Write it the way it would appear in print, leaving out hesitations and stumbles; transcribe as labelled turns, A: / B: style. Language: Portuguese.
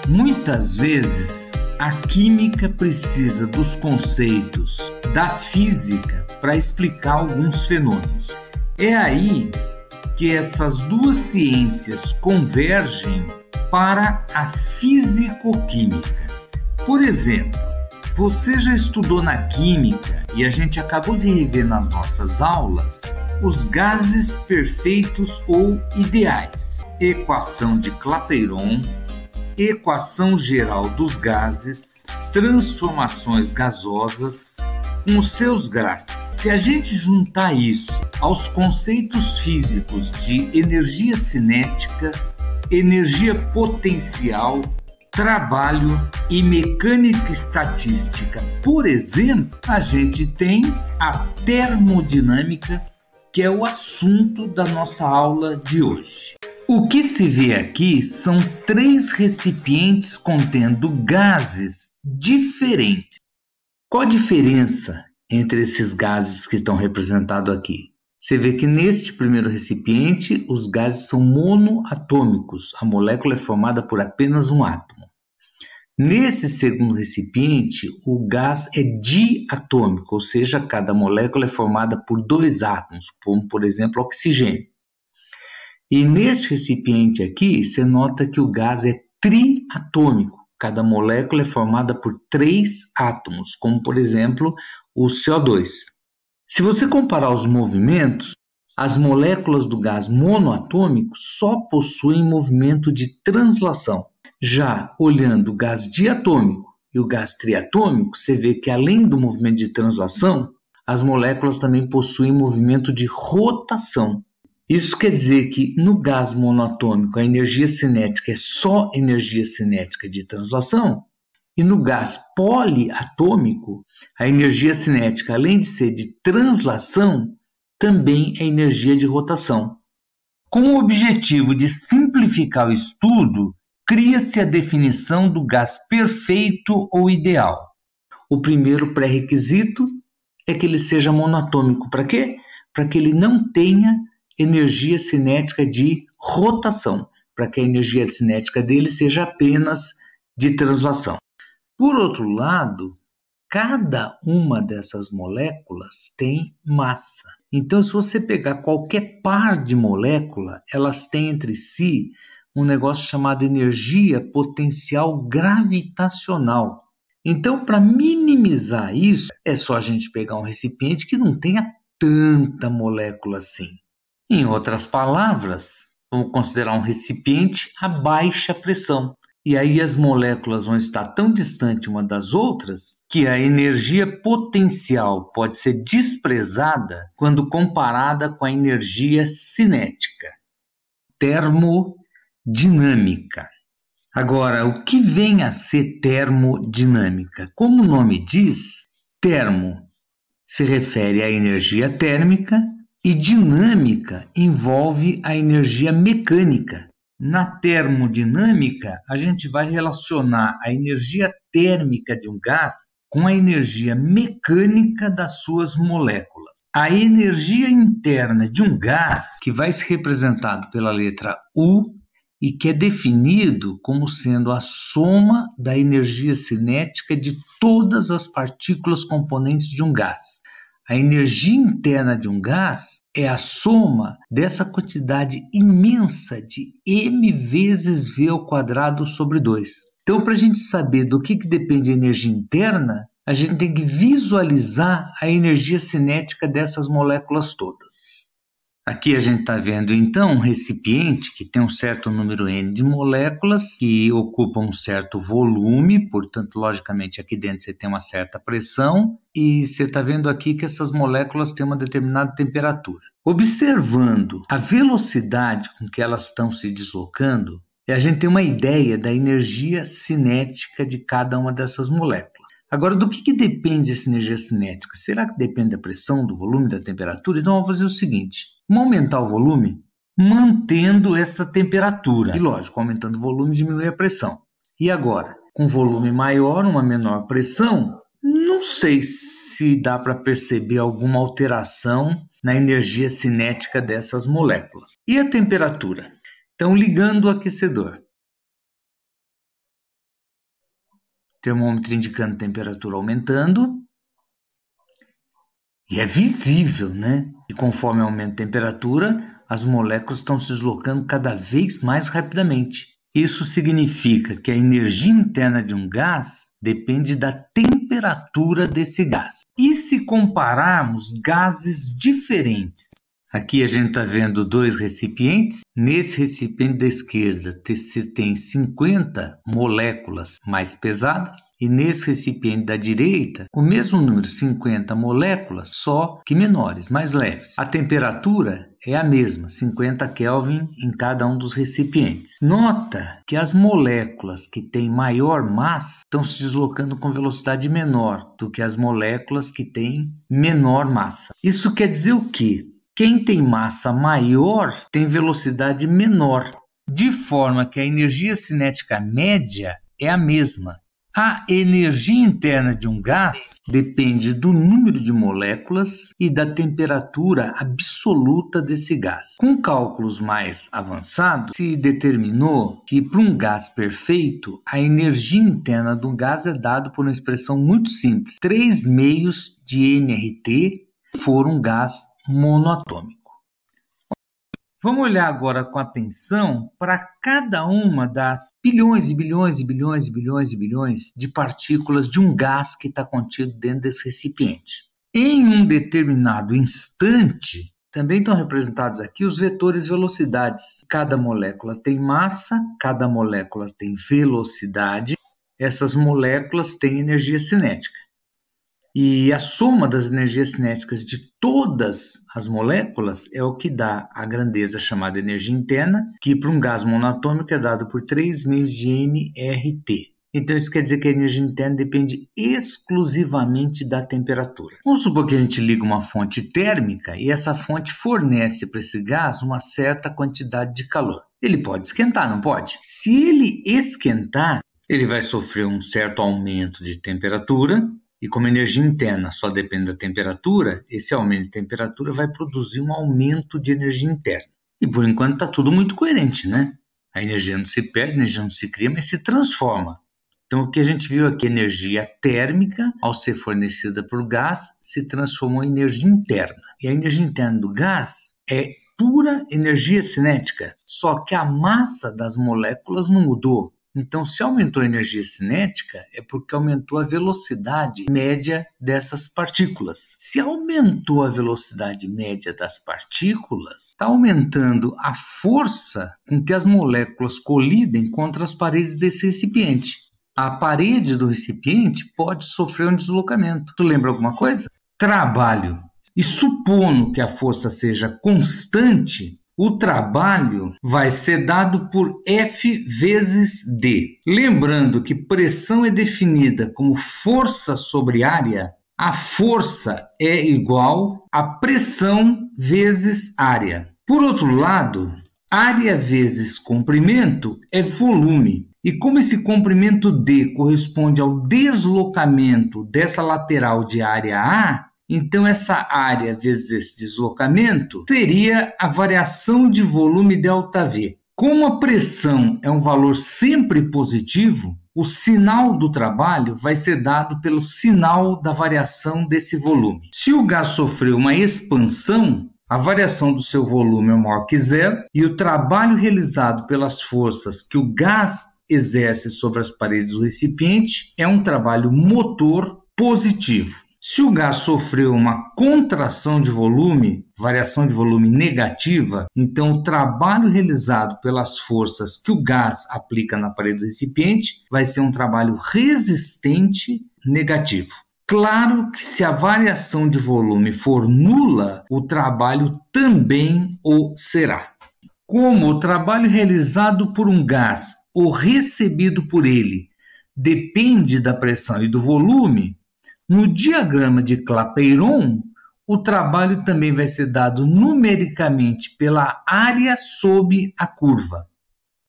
A: Muitas vezes, a química precisa dos conceitos da física para explicar alguns fenômenos. É aí que essas duas ciências convergem para a físico-química. Por exemplo, você já estudou na química e a gente acabou de rever nas nossas aulas os gases perfeitos ou ideais, equação de Clapeyron, equação geral dos gases, transformações gasosas, com os seus gráficos. Se a gente juntar isso aos conceitos físicos de energia cinética, energia potencial, trabalho e mecânica estatística, por exemplo, a gente tem a termodinâmica, que é o assunto da nossa aula de hoje. O que se vê aqui são 3 recipientes contendo gases diferentes. Qual a diferença entre esses gases que estão representados aqui? Você vê que neste primeiro recipiente os gases são monoatômicos, a molécula é formada por apenas um átomo. Nesse segundo recipiente, o gás é diatômico, ou seja, cada molécula é formada por 2 átomos, como por exemplo oxigênio. E neste recipiente aqui, você nota que o gás é triatômico. Cada molécula é formada por 3 átomos, como por exemplo o CO2. Se você comparar os movimentos, as moléculas do gás monoatômico só possuem movimento de translação. Já olhando o gás diatômico e o gás triatômico, você vê que além do movimento de translação, as moléculas também possuem movimento de rotação. Isso quer dizer que no gás monoatômico a energia cinética é só energia cinética de translação e no gás poliatômico a energia cinética, além de ser de translação, também é energia de rotação. Com o objetivo de simplificar o estudo, cria-se a definição do gás perfeito ou ideal. O primeiro pré-requisito é que ele seja monoatômico. Para quê? Para que ele não tenha energia cinética de rotação, para que a energia cinética dele seja apenas de translação. Por outro lado, cada uma dessas moléculas tem massa. Então, se você pegar qualquer par de molécula, elas têm entre si um negócio chamado energia potencial gravitacional. Então, para minimizar isso, é só a gente pegar um recipiente que não tenha tanta molécula assim. Em outras palavras, vamos considerar um recipiente a baixa pressão. E aí as moléculas vão estar tão distantes uma das outras que a energia potencial pode ser desprezada quando comparada com a energia cinética. Termodinâmica. Agora, o que vem a ser termodinâmica? Como o nome diz, termo se refere à energia térmica e dinâmica envolve a energia mecânica. Na termodinâmica, a gente vai relacionar a energia térmica de um gás com a energia mecânica das suas moléculas. A energia interna de um gás, que vai ser representado pela letra U e que é definido como sendo a soma da energia cinética de todas as partículas componentes de um gás. A energia interna de um gás é a soma dessa quantidade imensa de m vezes v ao quadrado sobre 2. Então, para a gente saber do que depende a energia interna, a gente tem que visualizar a energia cinética dessas moléculas todas. Aqui a gente está vendo então um recipiente que tem um certo número n de moléculas que ocupam um certo volume, portanto, logicamente, aqui dentro você tem uma certa pressão e você está vendo aqui que essas moléculas têm uma determinada temperatura. Observando a velocidade com que elas estão se deslocando, a gente tem uma ideia da energia cinética de cada uma dessas moléculas. Agora, do que depende essa energia cinética? Será que depende da pressão, do volume, da temperatura? Então, vamos fazer o seguinte. Vamos aumentar o volume mantendo essa temperatura. E, lógico, aumentando o volume diminui a pressão. E agora, com volume maior, uma menor pressão, não sei se dá para perceber alguma alteração na energia cinética dessas moléculas. E a temperatura? Então, ligando o aquecedor. termômetro indicando temperatura aumentando. E é visível, né? E conforme aumenta a temperatura, as moléculas estão se deslocando cada vez mais rapidamente. Isso significa que a energia interna de um gás depende da temperatura desse gás. E se compararmos gases diferentes? Aqui a gente está vendo dois recipientes. Nesse recipiente da esquerda você tem 50 moléculas mais pesadas e nesse recipiente da direita o mesmo número, 50 moléculas, só que menores, mais leves. A temperatura é a mesma, 50 Kelvin em cada um dos recipientes. Nota que as moléculas que têm maior massa estão se deslocando com velocidade menor do que as moléculas que têm menor massa. Isso quer dizer o quê? Quem tem massa maior tem velocidade menor, de forma que a energia cinética média é a mesma. A energia interna de um gás depende do número de moléculas e da temperatura absoluta desse gás. Com cálculos mais avançados, se determinou que para um gás perfeito, a energia interna do gás é dada por uma expressão muito simples. 3 meios de nRT for um gás monoatômico. Vamos olhar agora com atenção para cada uma das bilhões e bilhões e bilhões e bilhões e bilhões de partículas de um gás que está contido dentro desse recipiente. Em um determinado instante, também estão representados aqui os vetores de velocidades. Cada molécula tem massa, cada molécula tem velocidade. Essas moléculas têm energia cinética. E a soma das energias cinéticas de todas as moléculas é o que dá a grandeza chamada energia interna, que para um gás monatômico é dado por 3 meios de nRT. Então isso quer dizer que a energia interna depende exclusivamente da temperatura. Vamos supor que a gente liga uma fonte térmica e essa fonte fornece para esse gás uma certa quantidade de calor. Ele pode esquentar, não pode? Se ele esquentar, ele vai sofrer um certo aumento de temperatura. E como a energia interna só depende da temperatura, esse aumento de temperatura vai produzir um aumento de energia interna. E por enquanto está tudo muito coerente, né? A energia não se perde, a energia não se cria, mas se transforma. Então o que a gente viu aqui, a energia térmica, ao ser fornecida por gás, se transformou em energia interna. E a energia interna do gás é pura energia cinética, só que a massa das moléculas não mudou. Então, se aumentou a energia cinética, é porque aumentou a velocidade média dessas partículas. Se aumentou a velocidade média das partículas, está aumentando a força com que as moléculas colidem contra as paredes desse recipiente. A parede do recipiente pode sofrer um deslocamento. Tu lembra alguma coisa? Trabalho. E supondo que a força seja constante, o trabalho vai ser dado por F vezes D. Lembrando que pressão é definida como força sobre área, a força é igual a pressão vezes área. Por outro lado, área vezes comprimento é volume. E como esse comprimento D corresponde ao deslocamento dessa lateral de área A, então essa área vezes esse deslocamento seria a variação de volume ΔV. Como a pressão é um valor sempre positivo, o sinal do trabalho vai ser dado pelo sinal da variação desse volume. Se o gás sofreu uma expansão, a variação do seu volume é maior que zero e o trabalho realizado pelas forças que o gás exerce sobre as paredes do recipiente é um trabalho motor positivo. Se o gás sofreu uma contração de volume, variação de volume negativa, então o trabalho realizado pelas forças que o gás aplica na parede do recipiente vai ser um trabalho resistente negativo. Claro que se a variação de volume for nula, o trabalho também o será. Como o trabalho realizado por um gás ou recebido por ele depende da pressão e do volume, no diagrama de Clapeyron, o trabalho também vai ser dado numericamente pela área sob a curva.